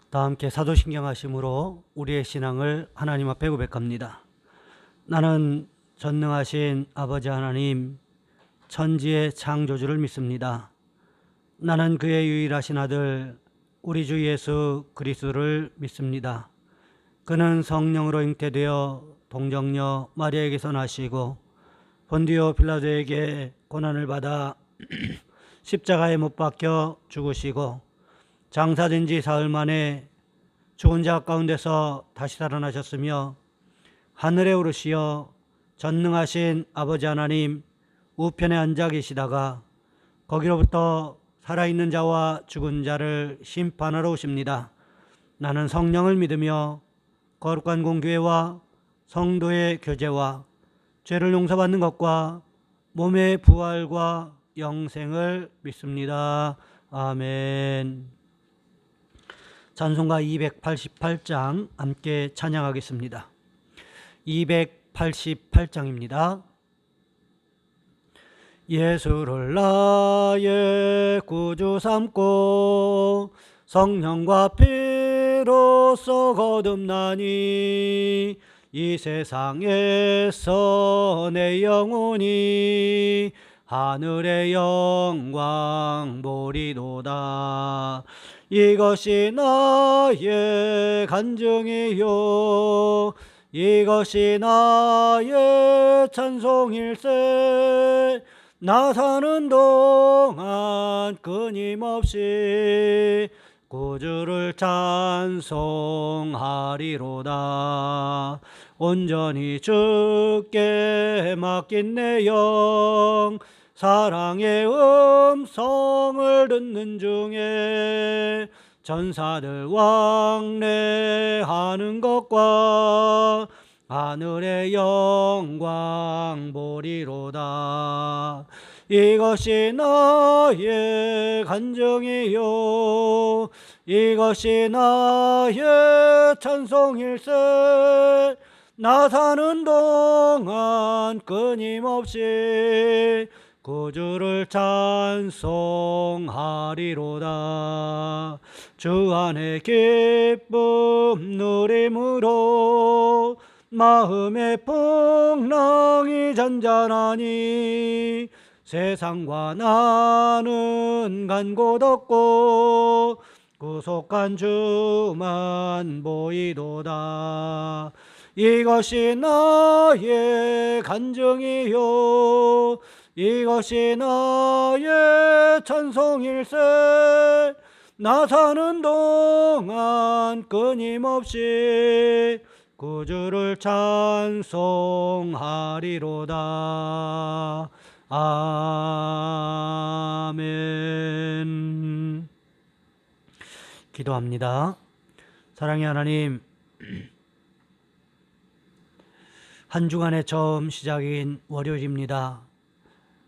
다 함께 사도신경 하심으로 우리의 신앙을 하나님 앞에 고백합니다. 나는 전능하신 아버지 하나님, 천지의 창조주를 믿습니다. 나는 그의 유일하신 아들 우리 주 예수 그리스도를 믿습니다. 그는 성령으로 잉태되어 동정녀 마리아에게서 나시고 본디오 빌라도에게 고난을 받아 십자가에 못 박혀 죽으시고 장사된 지 사흘 만에 죽은 자 가운데서 다시 살아나셨으며 하늘에 오르시어 전능하신 아버지 하나님 우편에 앉아 계시다가 거기로부터 살아있는 자와 죽은 자를 심판하러 오십니다. 나는 성령을 믿으며 거룩한 공교회와 성도의 교제와 죄를 용서받는 것과 몸의 부활과 영생을 믿습니다. 아멘. 찬송가 288장 함께 찬양하겠습니다. 288장입니다. 예수를 나의 구주 삼고 성령과 피로써 거듭나니 이 세상에서 내 영혼이 하늘의 영광 보리도다. 이것이 나의 간증이요 이것이 나의 찬송일세. 나 사는 동안 끊임없이 구주를 찬송하리로다. 온전히 주께 맡긴 내 영 사랑의 음성을 듣는 중에 전사들 왕래하는 것과 하늘의 영광 보리로다. 이것이 나의 간증이요 이것이 나의 찬송일세. 나 사는 동안 끊임없이 구주를 찬송하리로다. 주 안에 기쁨 누림으로 마음의 풍랑이 잔잔하니 세상과 나는 간 곳 없고 구속한 주만 보이도다. 이것이 나의 간증이요 이것이 나의 찬송일세. 나 사는 동안 끊임없이 구주를 찬송하리로다. 아멘. 기도합니다. 사랑의 하나님, 한 주간의 처음 시작인 월요일입니다.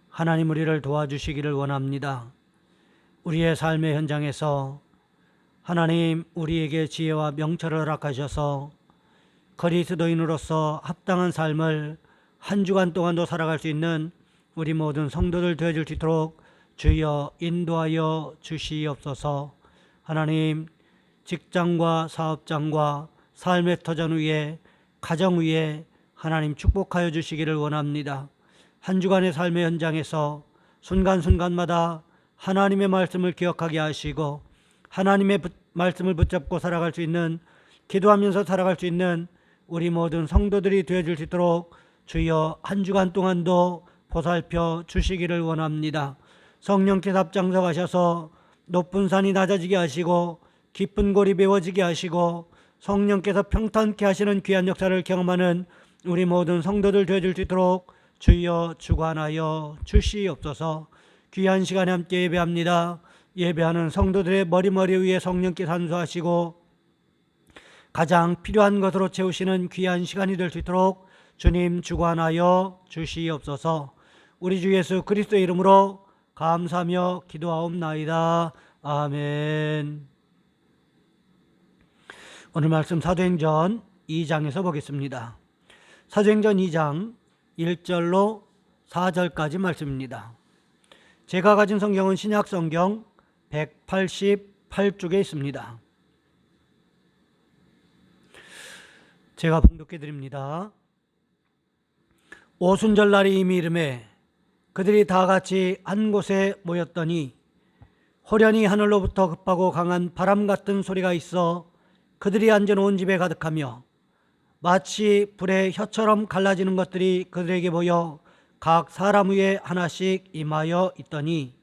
하나님 우리를 도와주시기를 원합니다. 우리의 삶의 현장에서 하나님 우리에게 지혜와 명철을 허락하셔서 그리스도인으로서 합당한 삶을 한 주간 동안도 살아갈 수 있는 우리 모든 성도들 되어줄 수 있도록 주여 인도하여 주시옵소서. 하나님 직장과 사업장과 삶의 터전 위에 가정 위에 하나님 축복하여 주시기를 원합니다. 한 주간의 삶의 현장에서 순간순간마다 하나님의 말씀을 기억하게 하시고 하나님의 말씀을 붙잡고 살아갈 수 있는, 기도하면서 살아갈 수 있는 우리 모든 성도들이 되어줄 수 있도록 주여 한 주간 동안도 보살펴 주시기를 원합니다. 성령께서 앞장서가셔서 높은 산이 낮아지게 하시고 깊은 골이 메워지게 하시고 성령께서 평탄케 하시는 귀한 역사를 경험하는 우리 모든 성도들 되어줄 수 있도록 주여 주관하여 주시옵소서. 귀한 시간에 함께 예배합니다. 예배하는 성도들의 머리 위에 성령께서 산수하시고 가장 필요한 것으로 채우시는 귀한 시간이 될 수 있도록 주님 주관하여 주시옵소서. 우리 주 예수 그리스도의 이름으로 감사하며 기도하옵나이다. 아멘. 오늘 말씀 사도행전 2장에서 보겠습니다. 사도행전 2장 1절로 4절까지 말씀입니다. 제가 가진 성경은 신약 성경 188쪽에 있습니다. 제가 봉독해 드립니다. 오순절날이 이미 이름에 그들이 다 같이 한 곳에 모였더니 호련히 하늘로부터 급하고 강한 바람 같은 소리가 있어 그들이 앉은 온 집에 가득하며 마치 불의 혀처럼 갈라지는 것들이 그들에게 보여 각 사람 위에 하나씩 임하여 있더니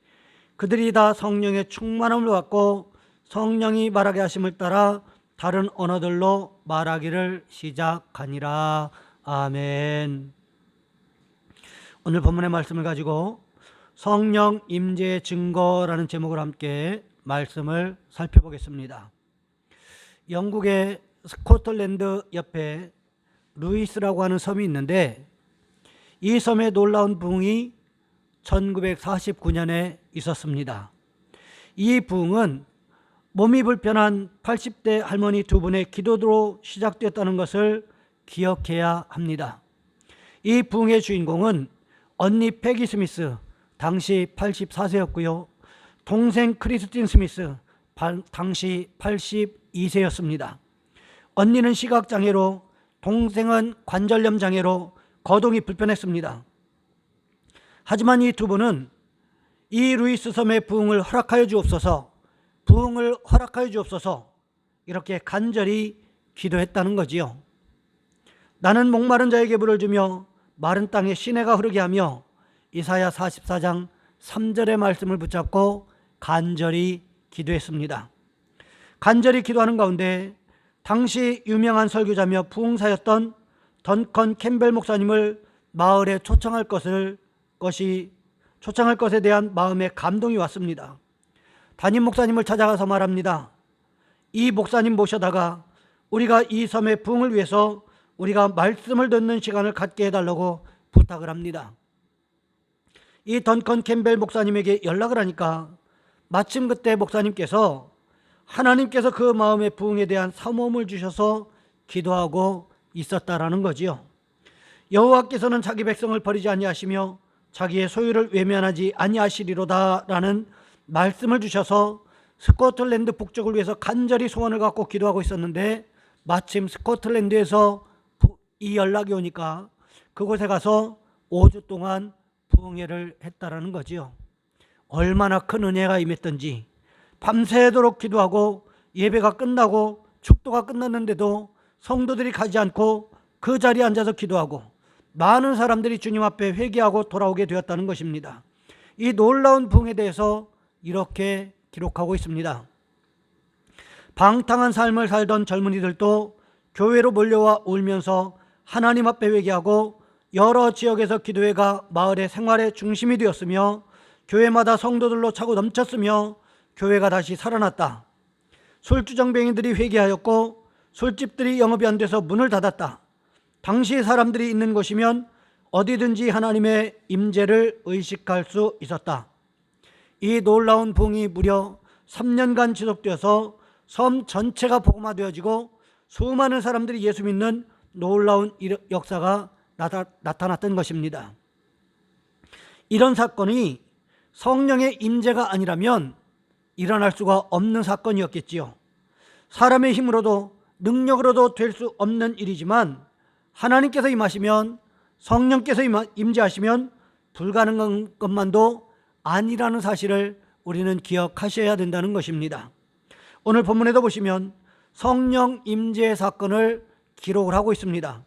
그들이 다 성령의 충만함을 받고 성령이 말하게 하심을 따라 다른 언어들로 말하기를 시작하니라. 아멘. 오늘 본문의 말씀을 가지고 성령 임재의 증거라는 제목으로 함께 말씀을 살펴보겠습니다. 영국의 스코틀랜드 옆에 루이스라고 하는 섬이 있는데 이 섬에 놀라운 부흥이 1949년에 있었습니다. 이 부흥은 몸이 불편한 80대 할머니 두 분의 기도로 시작됐다는 것을 기억해야 합니다. 이 부흥의 주인공은 언니 패기 스미스, 당시 84세였고요. 동생 크리스틴 스미스, 당시 82세였습니다. 언니는 시각장애로, 동생은 관절염 장애로 거동이 불편했습니다. 하지만 이 두 분은 이 루이스 섬의 부흥을 허락하여 주옵소서, 부흥을 허락하여 주옵소서 이렇게 간절히 기도했다는 거지요. 나는 목마른 자에게 물을 주며 마른 땅에 시내가 흐르게 하며 이사야 44장 3절의 말씀을 붙잡고 간절히 기도했습니다. 간절히 기도하는 가운데 당시 유명한 설교자며 부흥사였던 던컨 캠벨 목사님을 마을에 초청할 것에 대한 마음의 감동이 왔습니다. 담임 목사님을 찾아가서 말합니다. 이 목사님 모셔다가 우리가 이 섬의 부흥을 위해서 우리가 말씀을 듣는 시간을 갖게 해달라고 부탁을 합니다. 이 던컨 캠벨 목사님에게 연락을 하니까 마침 그때 목사님께서 하나님께서 그 마음의 부흥에 대한 사모함을 주셔서 기도하고 있었다라는 거지요. 여호와께서는 자기 백성을 버리지 아니하시며 자기의 소유를 외면하지 아니하시리로다라는 말씀을 주셔서 스코틀랜드 북쪽을 위해서 간절히 소원을 갖고 기도하고 있었는데 마침 스코틀랜드에서 이 연락이 오니까 그곳에 가서 5주 동안 부흥회를 했다라는 거지요. 얼마나 큰 은혜가 임했던지 밤새도록 기도하고 예배가 끝나고 축도가 끝났는데도 성도들이 가지 않고 그 자리에 앉아서 기도하고 많은 사람들이 주님 앞에 회개하고 돌아오게 되었다는 것입니다. 이 놀라운 부흥에 대해서 이렇게 기록하고 있습니다. 방탕한 삶을 살던 젊은이들도 교회로 몰려와 울면서 하나님 앞에 회개하고 여러 지역에서 기도회가 마을의 생활의 중심이 되었으며 교회마다 성도들로 차고 넘쳤으며 교회가 다시 살아났다. 술주정뱅이들이 회개하였고 술집들이 영업이 안 돼서 문을 닫았다. 당시 사람들이 있는 곳이면 어디든지 하나님의 임재를 의식할 수 있었다. 이 놀라운 부흥이 무려 3년간 지속되어서 섬 전체가 복음화되어지고 수많은 사람들이 예수 믿는 놀라운 역사가 나타났던 것입니다. 이런 사건이 성령의 임재가 아니라면 일어날 수가 없는 사건이었겠지요. 사람의 힘으로도 능력으로도 될 수 없는 일이지만 하나님께서 임하시면, 성령께서 임재하시면 불가능한 것만도 아니라는 사실을 우리는 기억하셔야 된다는 것입니다. 오늘 본문에도 보시면 성령 임재의 사건을 기록을 하고 있습니다.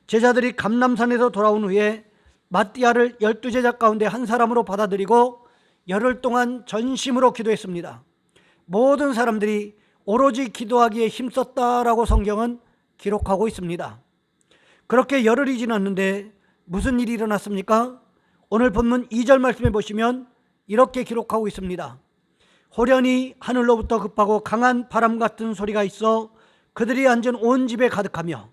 제자들이 감람산에서 돌아온 후에 마띠아를 12제자 가운데 한 사람으로 받아들이고 열흘 동안 전심으로 기도했습니다. 모든 사람들이 오로지 기도하기에 힘썼다라고 성경은 기록하고 있습니다. 그렇게 열흘이 지났는데 무슨 일이 일어났습니까? 오늘 본문 2절 말씀에 보시면 이렇게 기록하고 있습니다. 호련히 하늘로부터 급하고 강한 바람 같은 소리가 있어 그들이 앉은 온 집에 가득하며,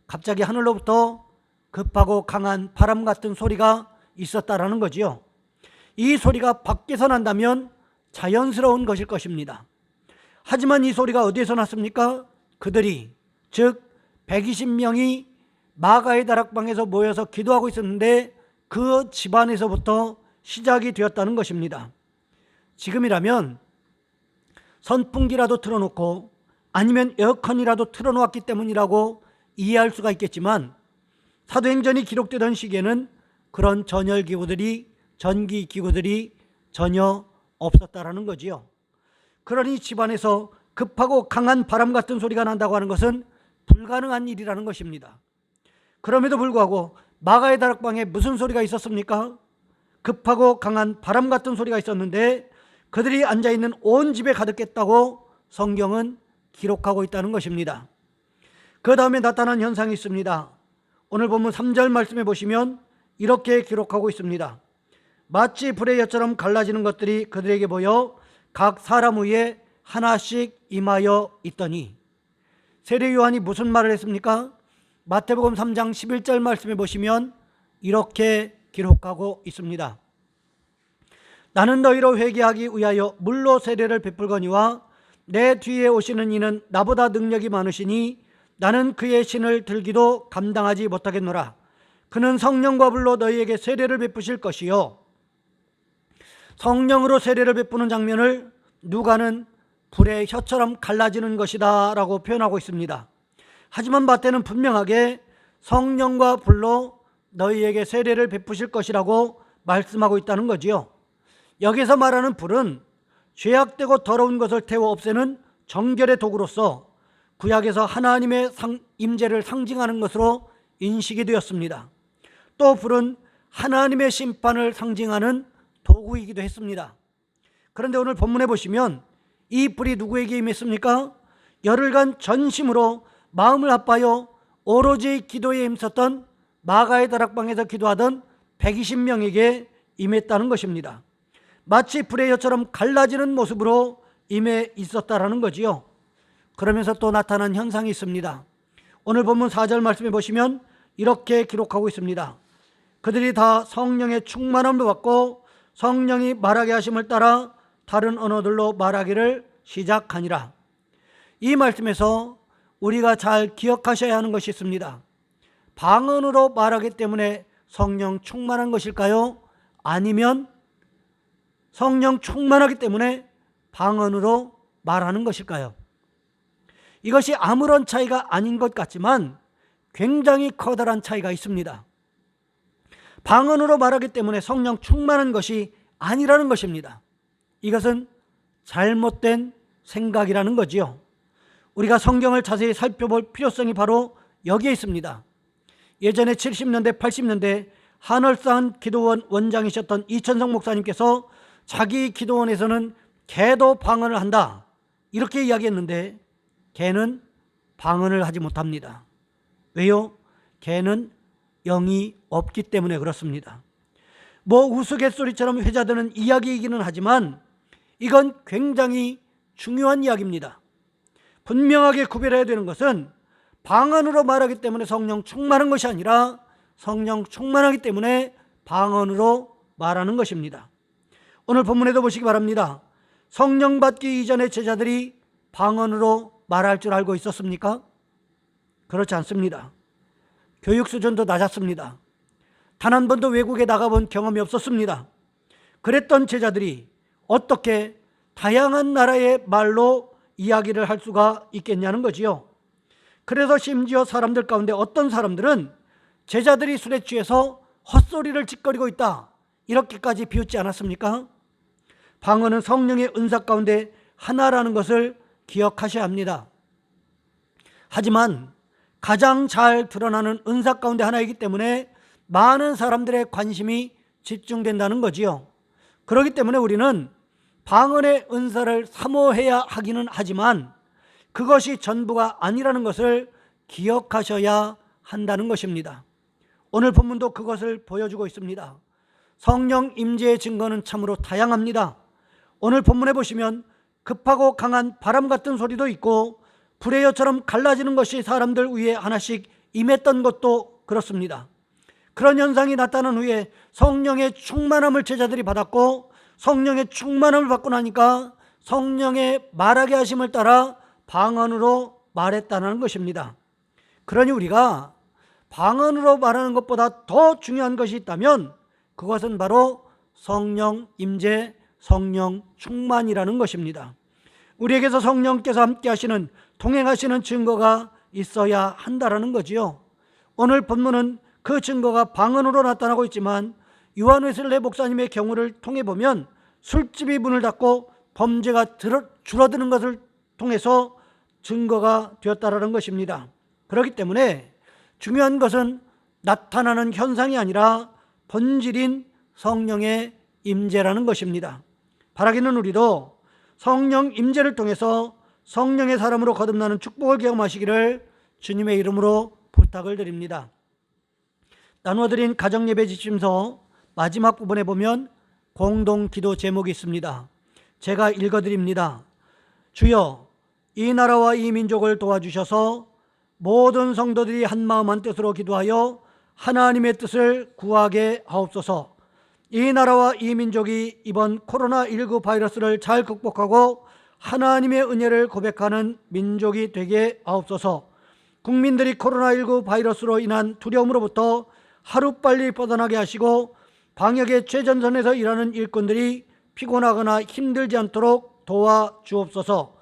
갑자기 하늘로부터 급하고 강한 바람 같은 소리가 있었다라는 거지요. 이 소리가 밖에서 난다면 자연스러운 것일 것입니다. 하지만 이 소리가 어디에서 났습니까? 그들이, 즉 120명이 마가의 다락방에서 모여서 기도하고 있었는데 그 집안에서부터 시작이 되었다는 것입니다. 지금이라면 선풍기라도 틀어놓고 아니면 에어컨이라도 틀어놓았기 때문이라고 이해할 수가 있겠지만 사도행전이 기록되던 시기에는 그런 전열기구들이 전기기구들이 전혀 없었다라는 거지요. 그러니 집안에서 급하고 강한 바람 같은 소리가 난다고 하는 것은 불가능한 일이라는 것입니다. 그럼에도 불구하고 마가의 다락방에 무슨 소리가 있었습니까? 급하고 강한 바람 같은 소리가 있었는데 그들이 앉아있는 온 집에 가득했다고 성경은 기록하고 있다는 것입니다. 그 다음에 나타난 현상이 있습니다. 오늘 본문 3절 말씀해 보시면 이렇게 기록하고 있습니다. 마치 불의 엿처럼 갈라지는 것들이 그들에게 보여 각 사람 위에 하나씩 임하여 있더니, 세례 요한이 무슨 말을 했습니까? 마태복음 3장 11절 말씀해 보시면 이렇게 기록하고 있습니다. 나는 너희로 회개하기 위하여 물로 세례를 베풀거니와 내 뒤에 오시는 이는 나보다 능력이 많으시니 나는 그의 신을 들기도 감당하지 못하겠노라. 그는 성령과 불로 너희에게 세례를 베푸실 것이요. 성령으로 세례를 베푸는 장면을 누가는 불의 혀처럼 갈라지는 것이다 라고 표현하고 있습니다. 하지만 마태는 분명하게 성령과 불로 너희에게 세례를 베푸실 것이라고 말씀하고 있다는 거지요. 여기서 말하는 불은 죄악되고 더러운 것을 태워 없애는 정결의 도구로서 구약에서 하나님의 임재를 상징하는 것으로 인식이 되었습니다. 또 불은 하나님의 심판을 상징하는 도구이기도 했습니다. 그런데 오늘 본문에 보시면 이 불이 누구에게 임했습니까? 열흘간 전심으로 마음을 합하여 오로지 기도에 힘썼던 마가의 다락방에서 기도하던 120명에게 임했다는 것입니다. 마치 불의 혀처럼 갈라지는 모습으로 임해 있었다라는 거지요. 그러면서 또 나타난 현상이 있습니다. 오늘 본문 4절 말씀해 보시면 이렇게 기록하고 있습니다. 그들이 다 성령의 충만함을 받고 성령이 말하게 하심을 따라 다른 언어들로 말하기를 시작하니라. 이 말씀에서 우리가 잘 기억하셔야 하는 것이 있습니다. 방언으로 말하기 때문에 성령 충만한 것일까요? 아니면 성령 충만하기 때문에 방언으로 말하는 것일까요? 이것이 아무런 차이가 아닌 것 같지만 굉장히 커다란 차이가 있습니다. 방언으로 말하기 때문에 성령 충만한 것이 아니라는 것입니다. 이것은 잘못된 생각이라는 거지요. 우리가 성경을 자세히 살펴볼 필요성이 바로 여기에 있습니다. 예전에 70년대, 80년대 한월산 기도원 원장이셨던 이천성 목사님께서 자기 기도원에서는 개도 방언을 한다 이렇게 이야기했는데 개는 방언을 하지 못합니다. 왜요? 개는 영이 없기 때문에 그렇습니다. 뭐 우스갯소리처럼 회자되는 이야기이기는 하지만 이건 굉장히 중요한 이야기입니다. 분명하게 구별해야 되는 것은 방언으로 말하기 때문에 성령 충만한 것이 아니라 성령 충만하기 때문에 방언으로 말하는 것입니다. 오늘 본문에도 보시기 바랍니다. 성령 받기 이전에 제자들이 방언으로 말할 줄 알고 있었습니까? 그렇지 않습니다. 교육 수준도 낮았습니다. 단 한 번도 외국에 나가본 경험이 없었습니다. 그랬던 제자들이 어떻게 다양한 나라의 말로 이야기를 할 수가 있겠냐는 거지요. 그래서 심지어 사람들 가운데 어떤 사람들은 제자들이 술에 취해서 헛소리를 짓거리고 있다 이렇게까지 비웃지 않았습니까? 방언은 성령의 은사 가운데 하나라는 것을 기억하셔야 합니다. 하지만 가장 잘 드러나는 은사 가운데 하나이기 때문에 많은 사람들의 관심이 집중된다는 거지요. 그렇기 때문에 우리는 방언의 은사를 사모해야 하기는 하지만 그것이 전부가 아니라는 것을 기억하셔야 한다는 것입니다. 오늘 본문도 그것을 보여주고 있습니다. 성령 임재의 증거는 참으로 다양합니다. 오늘 본문에 보시면 급하고 강한 바람 같은 소리도 있고 불의 혀처럼 갈라지는 것이 사람들 위에 하나씩 임했던 것도 그렇습니다. 그런 현상이 나타난 후에 성령의 충만함을 제자들이 받았고 성령의 충만함을 받고 나니까 성령의 말하게 하심을 따라 방언으로 말했다는 것입니다. 그러니 우리가 방언으로 말하는 것보다 더 중요한 것이 있다면 그것은 바로 성령 임재, 성령 충만이라는 것입니다. 우리에게서 성령께서 함께 하시는 동행하시는 증거가 있어야 한다라는 거지요. 오늘 본문은 그 증거가 방언으로 나타나고 있지만 요한 웨슬레 목사님의 경우를 통해 보면 술집이 문을 닫고 범죄가 줄어드는 것을 통해서 증거가 되었다라는 것입니다. 그렇기 때문에 중요한 것은 나타나는 현상이 아니라 본질인 성령의 임재라는 것입니다. 바라기는 우리도 성령 임재를 통해서 성령의 사람으로 거듭나는 축복을 경험하시기를 주님의 이름으로 부탁을 드립니다. 나누어드린 가정예배 지침서 마지막 부분에 보면 공동기도 제목이 있습니다. 제가 읽어드립니다. 주여, 이 나라와 이 민족을 도와주셔서 모든 성도들이 한마음 한뜻으로 기도하여 하나님의 뜻을 구하게 하옵소서. 이 나라와 이 민족이 이번 코로나19 바이러스를 잘 극복하고 하나님의 은혜를 고백하는 민족이 되게 하옵소서. 국민들이 코로나19 바이러스로 인한 두려움으로부터 하루빨리 벗어나게 하시고 방역의 최전선에서 일하는 일꾼들이 피곤하거나 힘들지 않도록 도와주옵소서.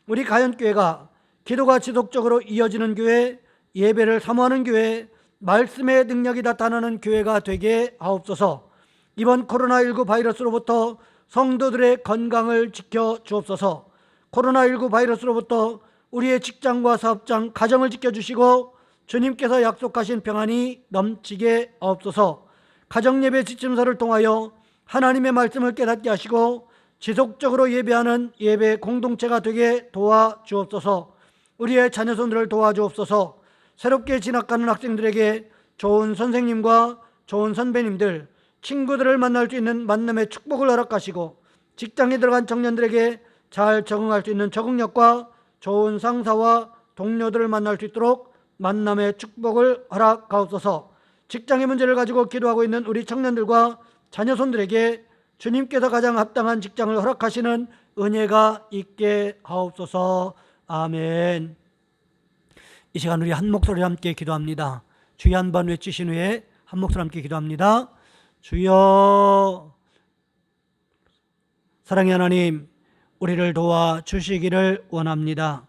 우리 가연교회가 기도가 지속적으로 이어지는 교회, 예배를 사모하는 교회, 말씀의 능력이 나타나는 교회가 되게 하옵소서. 이번 코로나19 바이러스로부터 성도들의 건강을 지켜주옵소서. 코로나19 바이러스로부터 우리의 직장과 사업장, 가정을 지켜주시고 주님께서 약속하신 평안이 넘치게 하옵소서. 가정예배 지침서를 통하여 하나님의 말씀을 깨닫게 하시고 지속적으로 예배하는 예배 공동체가 되게 도와주옵소서. 우리의 자녀손들을 도와주옵소서. 새롭게 진학하는 학생들에게 좋은 선생님과 좋은 선배님들, 친구들을 만날 수 있는 만남의 축복을 허락하시고 직장에 들어간 청년들에게 잘 적응할 수 있는 적응력과 좋은 상사와 동료들을 만날 수 있도록 만남의 축복을 허락하옵소서. 직장의 문제를 가지고 기도하고 있는 우리 청년들과 자녀손들에게 주님께서 가장 합당한 직장을 허락하시는 은혜가 있게 하옵소서. 아멘. 이 시간 우리 한 목소리 함께 기도합니다. 주여 한 번 외치신 후에 한 목소리 함께 기도합니다. 주여. 사랑의 하나님, 우리를 도와주시기를 원합니다.